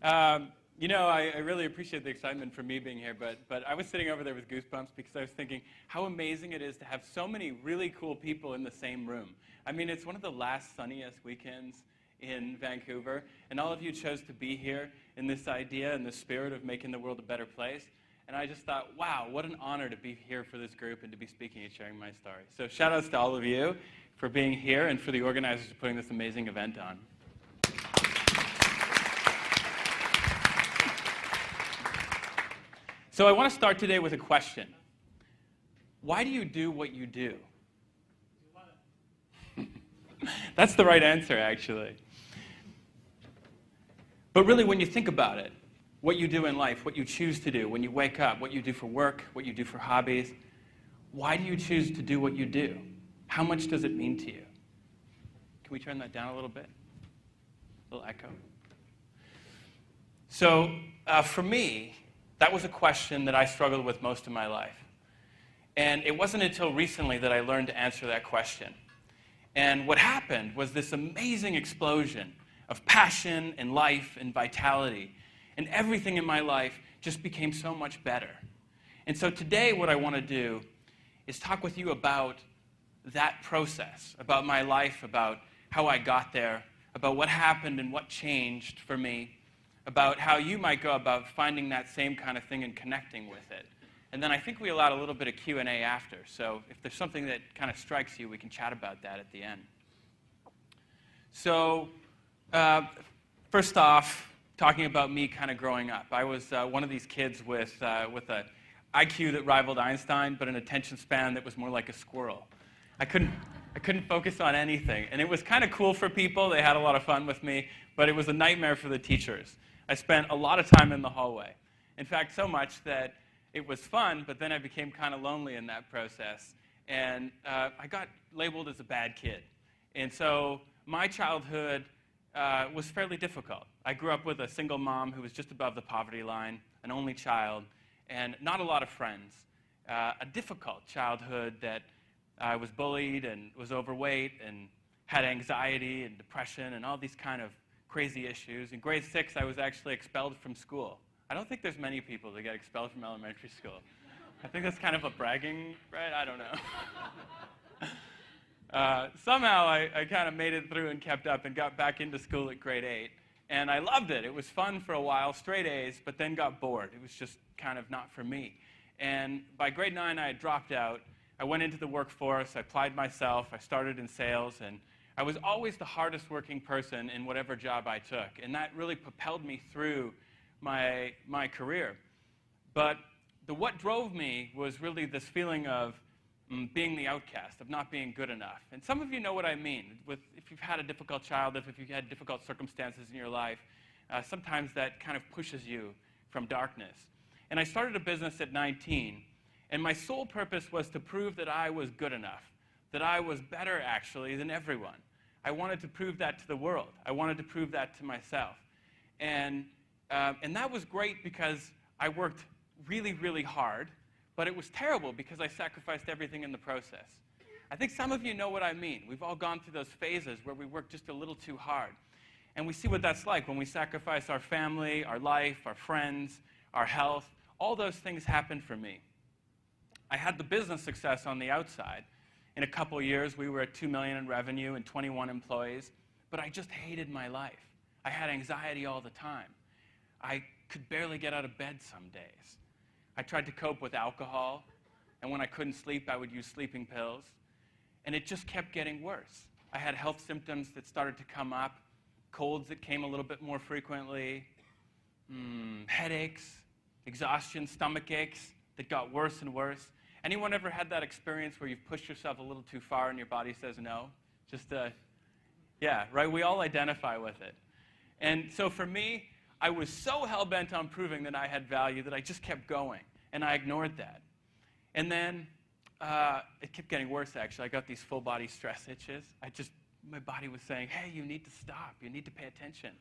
I really appreciate the excitement for me being here, but I was sitting over there with goosebumps because I was thinking how amazing it is to have so many really cool people in the same room. I mean, it's one of the last sunniest weekends in Vancouver, and all of you chose to be here in this idea and the spirit of making the world a better place. And I just thought, wow, what an honor to be here for this group and to be speaking and sharing my story. So shout outs to all of you for being here and for the organizers for putting this amazing event on. So I want to start today with a question. Why do you do what you do? That's the right answer, actually. But really, when you think about it, what you do in life, what you choose to do, when you wake up, what you do for work, what you do for hobbies, why do you choose to do what you do? How much does it mean to you? Can we turn that down a little bit? A little echo. So for me, that was a question that I struggled with most of my life. And it wasn't until recently that I learned to answer that question. And what happened was this amazing explosion of passion and life and vitality. And everything in my life just became so much better. And so today what I want to do is talk with you about that process, about my life, about how I got there, about what happened and what changed for me, about how you might go about finding that same kind of thing and connecting with it. And then I think we allowed a little bit of Q&A after. So if there's something that kind of strikes you, we can chat about that at the end. So first off, talking about me kind of growing up. I was one of these kids with an IQ that rivaled Einstein, but an attention span that was more like a squirrel. I couldn't focus on anything. And it was kind of cool for people. They had a lot of fun with me, but it was a nightmare for the teachers. I spent a lot of time in the hallway. In fact, so much that it was fun, but then I became kind of lonely in that process. And I got labeled as a bad kid. And so my childhood was fairly difficult. I grew up with a single mom who was just above the poverty line, an only child, and not a lot of friends. A difficult childhood that I was bullied and was overweight and had anxiety and depression and all these kind of crazy issues. In grade 6, I was actually expelled from school. I don't think there's many people that get expelled from elementary school. I think that's kind of a bragging, right? I don't know. Somehow I kind of made it through and kept up and got back into school at grade 8. And I loved it. It was fun for a while, straight A's, but then got bored. It was just kind of not for me. And by grade 9, I had dropped out. I went into the workforce. I applied myself. I started in sales. And I was always the hardest working person in whatever job I took. And that really propelled me through my career. But what drove me was really this feeling of being the outcast, of not being good enough. And some of you know what I mean. If you've had a difficult childhood, if you've had difficult circumstances in your life, sometimes that kind of pushes you from darkness. And I started a business at 19, and my sole purpose was to prove that I was good enough, that I was better, actually, than everyone. I wanted to prove that to the world. I wanted to prove that to myself. And that was great because I worked really, really hard, but it was terrible because I sacrificed everything in the process. I think some of you know what I mean. We've all gone through those phases where we work just a little too hard. And we see what that's like when we sacrifice our family, our life, our friends, our health. All those things happened for me. I had the business success on the outside. In a couple years, we were at $2 million in revenue and 21 employees, but I just hated my life. I had anxiety all the time. I could barely get out of bed some days. I tried to cope with alcohol, and when I couldn't sleep, I would use sleeping pills, and it just kept getting worse. I had health symptoms that started to come up, colds that came a little bit more frequently, headaches, exhaustion, stomach aches that got worse and worse. Anyone ever had that experience where you've pushed yourself a little too far and your body says no? Yeah, right? We all identify with it. And so for me, I was so hell-bent on proving that I had value that I just kept going, and I ignored that. And then it kept getting worse, actually. I got these full-body stress itches. My body was saying, hey, you need to stop. You need to pay attention.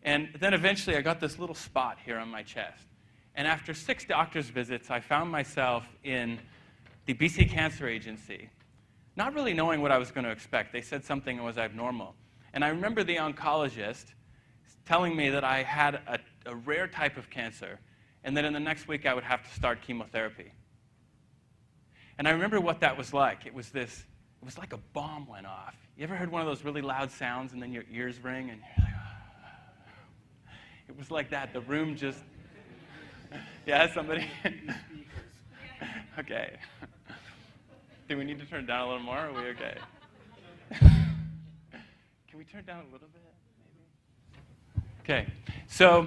And then eventually I got this little spot here on my chest. And after 6 doctor's visits, I found myself in the BC Cancer Agency, not really knowing what I was going to expect. They said something was abnormal. And I remember the oncologist telling me that I had a rare type of cancer, and that in the next week I would have to start chemotherapy. And I remember what that was like. It was like a bomb went off. You ever heard one of those really loud sounds and then your ears ring and you're like, oh. It was like that. The room just, yeah, somebody? Okay. Do we need to turn it down a little more, or are we okay? Can we turn it down a little bit, maybe? Okay. So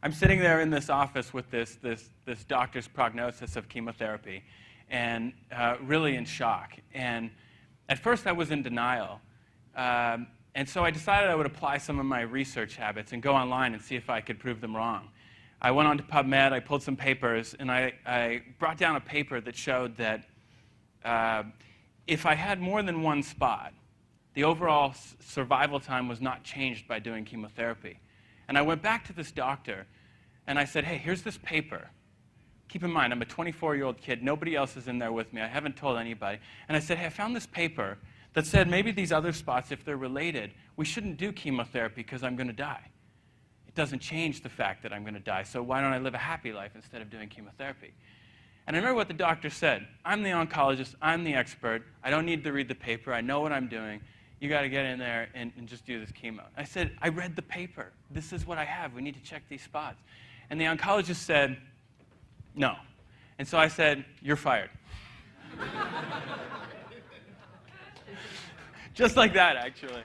I'm sitting there in this office with this doctor's prognosis of chemotherapy, and really in shock. And at first I was in denial. And so I decided I would apply some of my research habits and go online and see if I could prove them wrong. I went on to PubMed, I pulled some papers, and I brought down a paper that showed that if I had more than one spot, the overall survival time was not changed by doing chemotherapy. And I went back to this doctor, and I said, hey, here's this paper. Keep in mind, I'm a 24-year-old kid. Nobody else is in there with me. I haven't told anybody. And I said, hey, I found this paper that said maybe these other spots, if they're related, we shouldn't do chemotherapy because I'm going to die. It doesn't change the fact that I'm going to die, so why don't I live a happy life instead of doing chemotherapy? And I remember what the doctor said. I'm the oncologist. I'm the expert. I don't need to read the paper. I know what I'm doing. You got to get in there and just do this chemo. I said, I read the paper. This is what I have. We need to check these spots. And the oncologist said, no. And so I said, you're fired. Just like that, actually.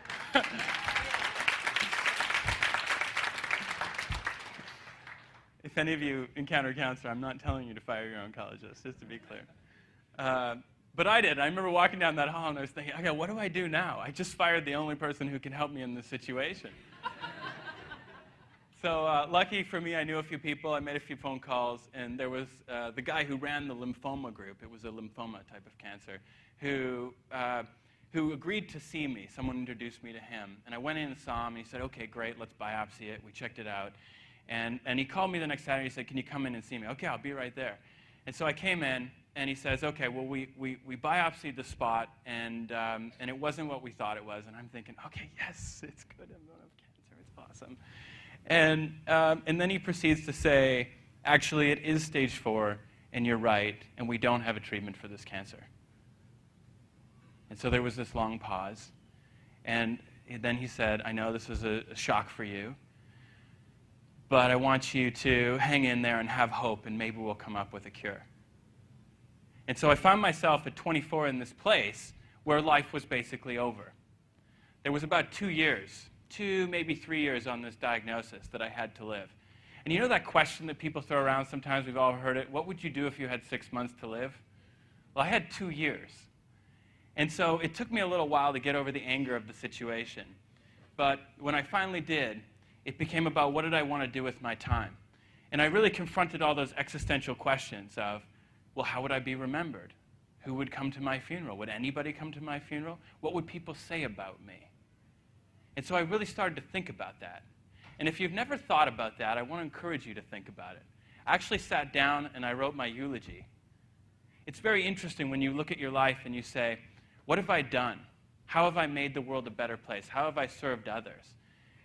If any of you encounter cancer, I'm not telling you to fire your oncologist, just to be clear. But I did. I remember walking down that hall and I was thinking, okay, what do I do now? I just fired the only person who can help me in this situation. So lucky for me, I knew a few people. I made a few phone calls, and there was the guy who ran the lymphoma group. It was a lymphoma type of cancer, who agreed to see me. Someone introduced me to him. And I went in and saw him, and he said, okay, great, let's biopsy it. We checked it out. And he called me the next Saturday. He said, can you come in and see me? Okay, I'll be right there. And so I came in, and he says, okay, well, we biopsied the spot, and it wasn't what we thought it was. And I'm thinking, okay, yes, it's good. I don't have cancer. It's awesome. And then he proceeds to say, actually, it is stage 4, and you're right, and we don't have a treatment for this cancer. And so there was this long pause. And then he said, I know this is a shock for you, but I want you to hang in there and have hope, and maybe we'll come up with a cure. And so I found myself at 24 in this place where life was basically over. There was about 2 years, 2, maybe 3 years on this diagnosis that I had to live. And you know that question that people throw around sometimes? We've all heard it. What would you do if you had 6 months to live? Well, I had 2 years. And so it took me a little while to get over the anger of the situation. But when I finally did, it became about what did I want to do with my time. And I really confronted all those existential questions of, well, how would I be remembered? Who would come to my funeral? Would anybody come to my funeral? What would people say about me? And so I really started to think about that. And if you've never thought about that, I want to encourage you to think about it. I actually sat down and I wrote my eulogy. It's very interesting when you look at your life and you say, what have I done? How have I made the world a better place? How have I served others?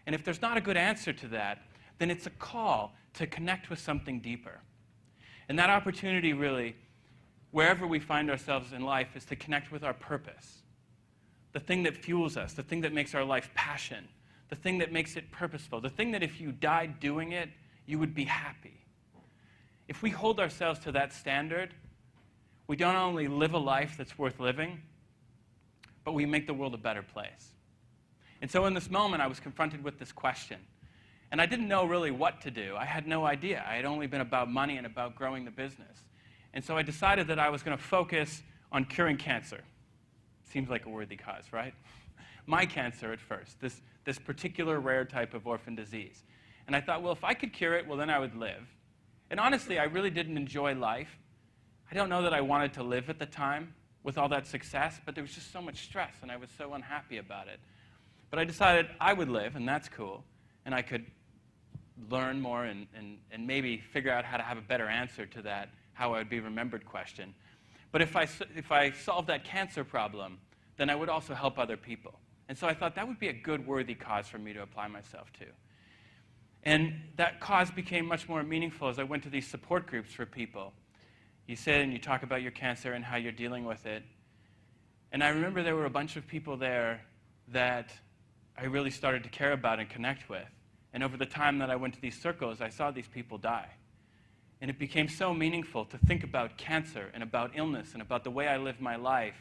And if there's not a good answer to that, then it's a call to connect with something deeper. And that opportunity really, wherever we find ourselves in life, is to connect with our purpose. The thing that fuels us, the thing that makes our life passion, the thing that makes it purposeful, the thing that if you died doing it, you would be happy. If we hold ourselves to that standard, we don't only live a life that's worth living, but we make the world a better place. And so in this moment, I was confronted with this question. And I didn't know really what to do. I had no idea. I had only been about money and about growing the business. And so I decided that I was going to focus on curing cancer. Seems like a worthy cause, right? My cancer at first, this particular rare type of orphan disease. And I thought, well, if I could cure it, well, then I would live. And honestly, I really didn't enjoy life. I don't know that I wanted to live at the time with all that success, but there was just so much stress, and I was so unhappy about it. But I decided I would live, and that's cool, and I could learn more and maybe figure out how to have a better answer to that how I would be remembered question. But if I solved that cancer problem, then I would also help other people. And so I thought that would be a good, worthy cause for me to apply myself to. And that cause became much more meaningful as I went to these support groups for people. You sit and you talk about your cancer and how you're dealing with it. And I remember there were a bunch of people there that I really started to care about and connect with. And over the time that I went to these circles, I saw these people die. And it became so meaningful to think about cancer and about illness and about the way I live my life,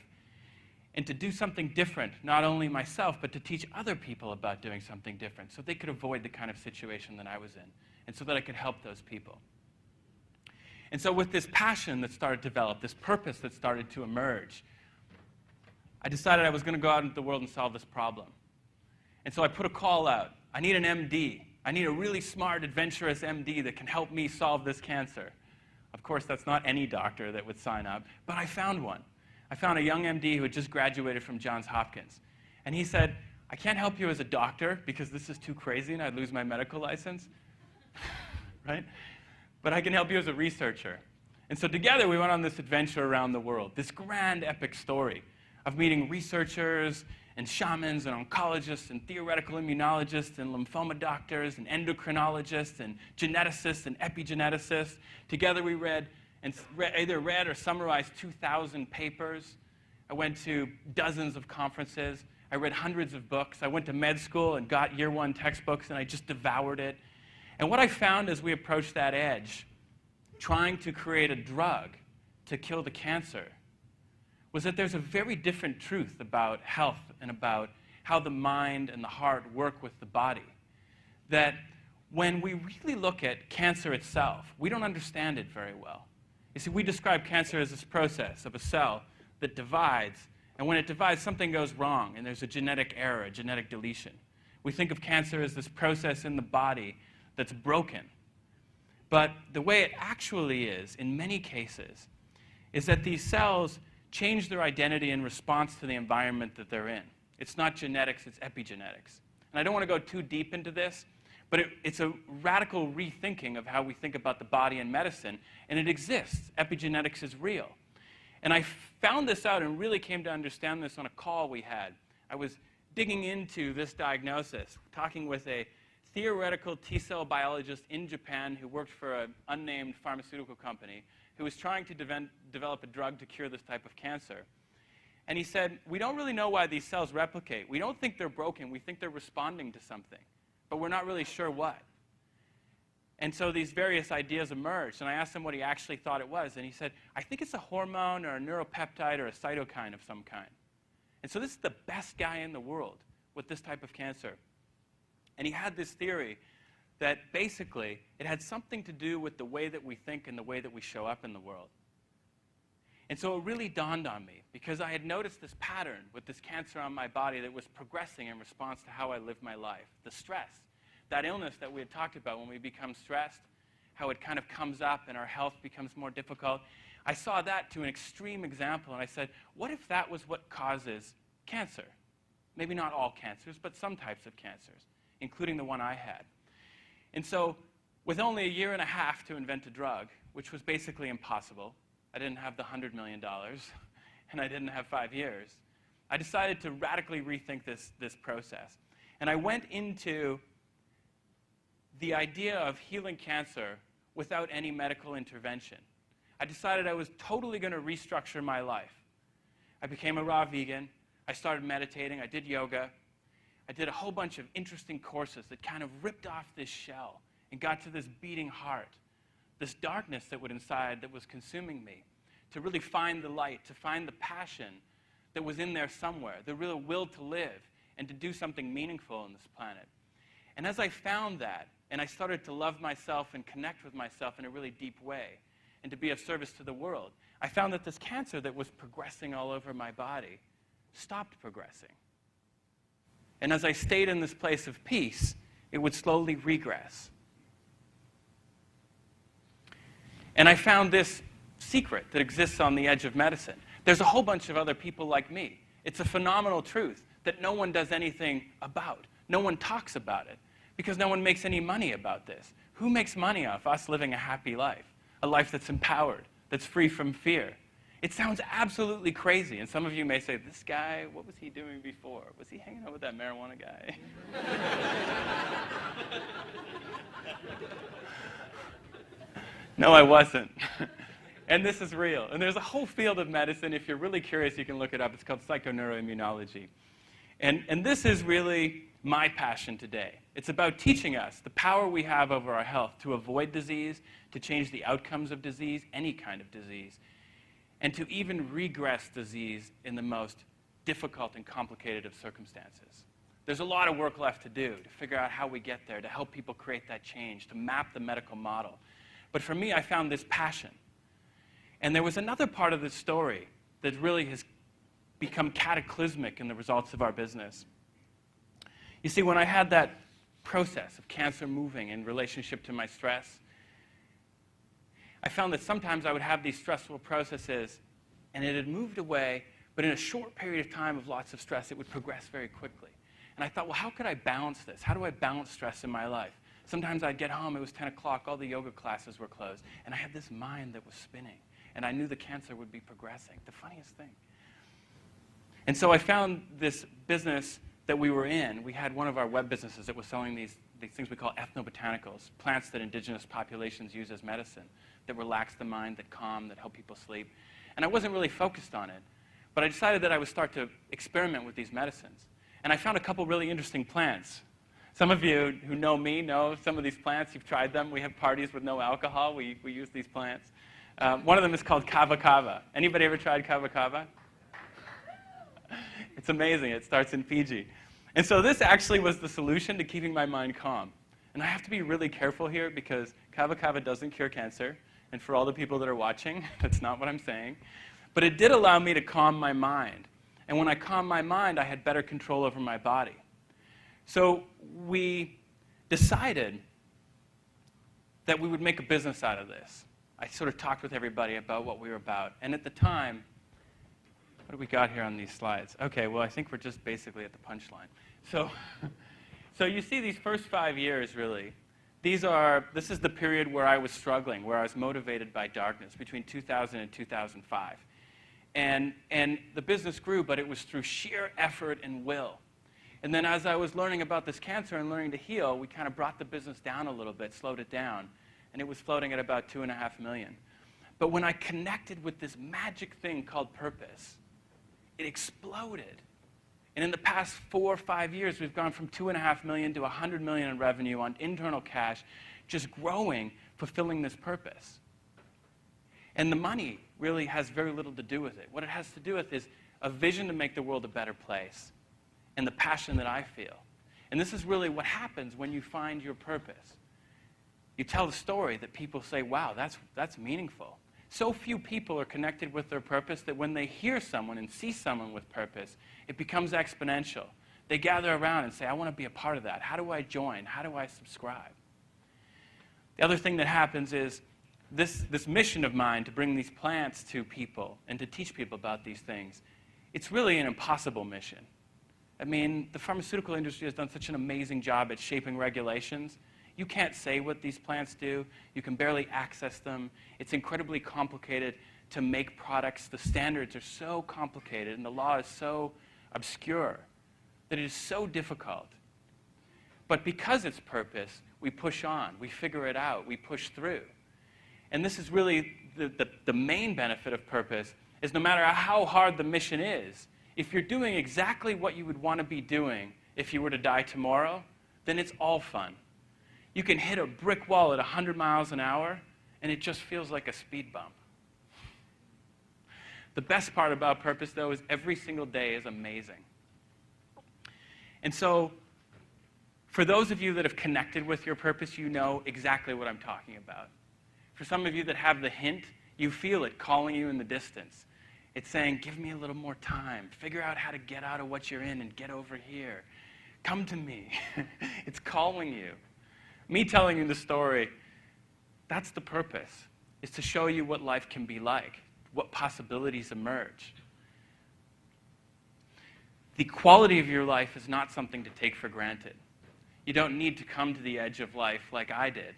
and to do something different, not only myself, but to teach other people about doing something different so they could avoid the kind of situation that I was in, and so that I could help those people. And so with this passion that started to develop, this purpose that started to emerge, I decided I was going to go out into the world and solve this problem. And so I put a call out. I need an MD. I need a really smart, adventurous MD that can help me solve this cancer. Of course, that's not any doctor that would sign up, but I found one. I found a young MD who had just graduated from Johns Hopkins. And he said, I can't help you as a doctor because this is too crazy and I'd lose my medical license, right? But I can help you as a researcher. And so together we went on this adventure around the world, this grand epic story of meeting researchers and shamans and oncologists and theoretical immunologists and lymphoma doctors and endocrinologists and geneticists and epigeneticists. Together we either read or summarized 2,000 papers. I went to dozens of conferences. I read hundreds of books. I went to med school and got year one textbooks, and I just devoured it. And what I found as we approached that edge, trying to create a drug to kill the cancer, was that there's a very different truth about health and about how the mind and the heart work with the body. That when we really look at cancer itself, we don't understand it very well. You see, we describe cancer as this process of a cell that divides, and when it divides, something goes wrong, and there's a genetic error, a genetic deletion. We think of cancer as this process in the body that's broken. But the way it actually is, in many cases, is that these cells change their identity in response to the environment that they're in. It's not genetics, it's epigenetics. And I don't want to go too deep into this, but it's a radical rethinking of how we think about the body and medicine, and it exists. Epigenetics is real. And I found this out and really came to understand this on a call we had. I was digging into this diagnosis, talking with a theoretical T-cell biologist in Japan who worked for an unnamed pharmaceutical company who was trying to develop a drug to cure this type of cancer. And he said, we don't really know why these cells replicate. We don't think they're broken. We think they're responding to something. But we're not really sure what. And so these various ideas emerged, and I asked him what he actually thought it was, and he said, I think it's a hormone or a neuropeptide or a cytokine of some kind. And so this is the best guy in the world with this type of cancer. And he had this theory that basically it had something to do with the way that we think and the way that we show up in the world. And so it really dawned on me, because I had noticed this pattern with this cancer on my body that was progressing in response to how I lived my life. The stress, that illness that we had talked about when we become stressed, how it kind of comes up and our health becomes more difficult. I saw that to an extreme example, and I said, what if that was what causes cancer? Maybe not all cancers, but some types of cancers, including the one I had. And so with only a year and a half to invent a drug, which was basically impossible, I didn't have the $100 million, and I didn't have 5 years, I decided to radically rethink this process. And I went into the idea of healing cancer without any medical intervention. I decided I was totally going to restructure my life. I became a raw vegan. I started meditating. I did yoga. I did a whole bunch of interesting courses that kind of ripped off this shell and got to this beating heart, this darkness that was inside that was consuming me, to really find the light, to find the passion that was in there somewhere, the real will to live and to do something meaningful on this planet. And as I found that, and I started to love myself and connect with myself in a really deep way, and to be of service to the world, I found that this cancer that was progressing all over my body stopped progressing. And as I stayed in this place of peace, it would slowly regress. And I found this secret that exists on the edge of medicine. There's a whole bunch of other people like me. It's a phenomenal truth that no one does anything about. No one talks about it, because no one makes any money about this. Who makes money off us living a happy life? A life that's empowered, that's free from fear. It sounds absolutely crazy. And some of you may say, this guy, what was he doing before? Was he hanging out with that marijuana guy? No, I wasn't. And this is real. And there's a whole field of medicine. If you're really curious, you can look it up. It's called psychoneuroimmunology. And this is really my passion today. It's about teaching us the power we have over our health to avoid disease, to change the outcomes of disease, any kind of disease, and to even regress disease in the most difficult and complicated of circumstances. There's a lot of work left to do to figure out how we get there, to help people create that change, to map the medical model. But for me, I found this passion. And there was another part of this story that really has become cataclysmic in the results of our business. You see, when I had that process of cancer moving in relationship to my stress, I found that sometimes I would have these stressful processes, and it had moved away, but in a short period of time of lots of stress, it would progress very quickly. And I thought, well, how could I balance this? How do I balance stress in my life? Sometimes I'd get home, it was 10 o'clock, all the yoga classes were closed, and I had this mind that was spinning, and I knew the cancer would be progressing. The funniest thing. And so I found this business that we were in. We had one of our web businesses that was selling these things we call ethnobotanicals, plants that indigenous populations use as medicine, that relax the mind, that calm, that help people sleep. And I wasn't really focused on it, but I decided that I would start to experiment with these medicines. And I found a couple really interesting plants. Some of you who know me know some of these plants. You've tried them. We have parties with no alcohol. We use these plants. One of them is called kava kava. Anybody ever tried kava kava? It's amazing. It starts in Fiji. And so this actually was the solution to keeping my mind calm. And I have to be really careful here because kava kava doesn't cure cancer. And for all the people that are watching, that's not what I'm saying. But it did allow me to calm my mind. And when I calmed my mind, I had better control over my body. So we decided that we would make a business out of this. I sort of talked with everybody about what we were about. And at the time, what do we got here on these slides? Okay, well, I think we're just basically at the punchline. So you see these first 5 years, really. This is the period where I was struggling, where I was motivated by darkness, between 2000 and 2005. And the business grew, but it was through sheer effort and will. And then as I was learning about this cancer and learning to heal, we kind of brought the business down a little bit, slowed it down. And it was floating at about $2.5 million. But when I connected with this magic thing called purpose, it exploded. And in the past 4 or 5 years, we've gone from $2.5 million to $100 million in revenue on internal cash, just growing, fulfilling this purpose. And the money really has very little to do with it. What it has to do with is a vision to make the world a better place and the passion that I feel. And this is really what happens when you find your purpose. You tell a story that people say, wow, that's meaningful. So few people are connected with their purpose that when they hear someone and see someone with purpose, it becomes exponential. They gather around and say, I want to be a part of that. How do I join? How do I subscribe? The other thing that happens is this mission of mine to bring these plants to people and to teach people about these things, it's really an impossible mission. I mean, the pharmaceutical industry has done such an amazing job at shaping regulations. You can't say what these plants do. You can barely access them. It's incredibly complicated to make products. The standards are so complicated and the law is so obscure that it is so difficult. But because it's purpose, we push on. We figure it out. We push through. And this is really the main benefit of purpose is no matter how hard the mission is, if you're doing exactly what you would want to be doing if you were to die tomorrow, then it's all fun. You can hit a brick wall at 100 miles an hour, and it just feels like a speed bump. The best part about purpose, though, is every single day is amazing. And so, for those of you that have connected with your purpose, you know exactly what I'm talking about. For some of you that have the hint, you feel it calling you in the distance. It's saying, give me a little more time. Figure out how to get out of what you're in and get over here. Come to me. It's calling you. Me telling you the story, that's the purpose, is to show you what life can be like, what possibilities emerge. The quality of your life is not something to take for granted. You don't need to come to the edge of life like I did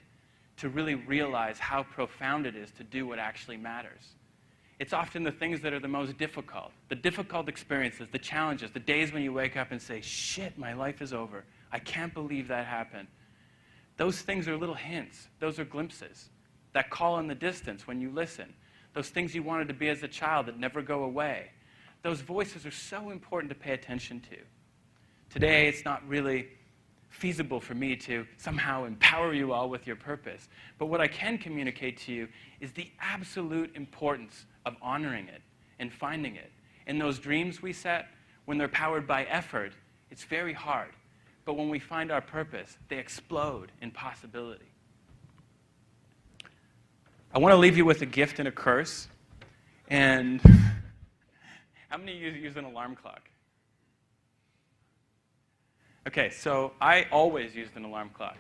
to really realize how profound it is to do what actually matters. It's often the things that are the most difficult, the difficult experiences, the challenges, the days when you wake up and say, shit, my life is over. I can't believe that happened. Those things are little hints. Those are glimpses. That call in the distance when you listen. Those things you wanted to be as a child that never go away. Those voices are so important to pay attention to. Today, it's not really feasible for me to somehow empower you all with your purpose. But what I can communicate to you is the absolute importance of honoring it and finding it. And those dreams we set, when they're powered by effort, it's very hard. But when we find our purpose, they explode in possibility. I want to leave you with a gift and a curse. And how many of you use an alarm clock? Okay, so I always used an alarm clock.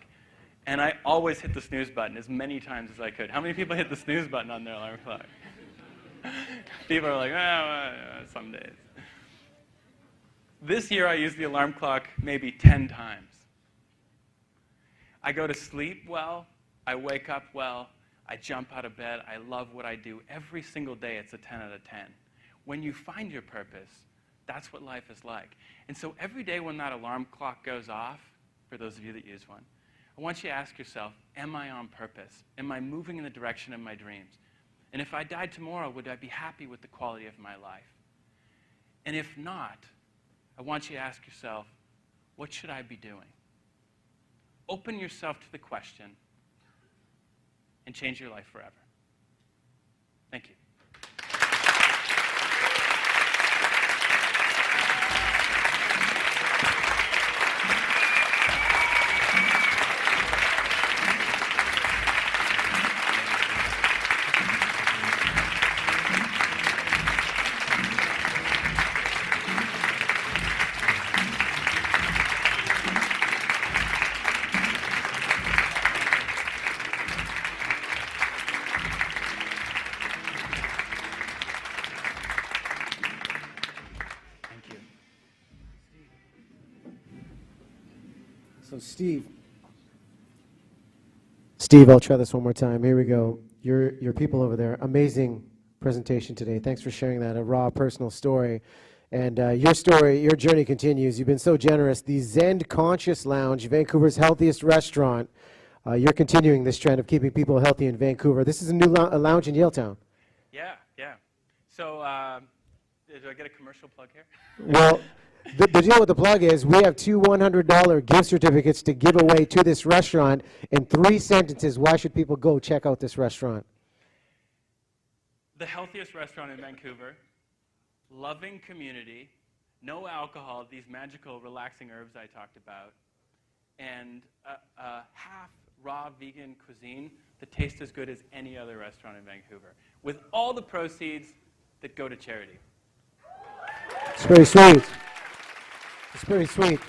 And I always hit the snooze button as many times as I could. How many people hit the snooze button on their alarm clock? People are like, some days. This year I used the alarm clock maybe 10 times. I go to sleep well, I wake up well, I jump out of bed, I love what I do. Every single day it's a 10 out of 10. When you find your purpose, that's what life is like. And so every day when that alarm clock goes off, for those of you that use one, I want you to ask yourself, am I on purpose? Am I moving in the direction of my dreams? And if I died tomorrow, would I be happy with the quality of my life? And if not, I want you to ask yourself, what should I be doing? Open yourself to the question and change your life forever. Thank you. So Steve, I'll try this one more time. Here we go. Your people over there, amazing presentation today. Thanks for sharing that, a raw personal story. And your story, your journey continues. You've been so generous. The Zen Conscious Lounge, Vancouver's healthiest restaurant. You're continuing this trend of keeping people healthy in Vancouver. This is a new lounge in Yaletown. Yeah. So, do I get a commercial plug here? Well, the deal with the plug is we have two $100 gift certificates to give away to this restaurant. In 3 sentences, why should people go check out this restaurant? The healthiest restaurant in Vancouver, loving community, no alcohol, these magical relaxing herbs I talked about, and half raw vegan cuisine that tastes as good as any other restaurant in Vancouver, with all the proceeds that go to charity. It's very sweet. It's very sweet.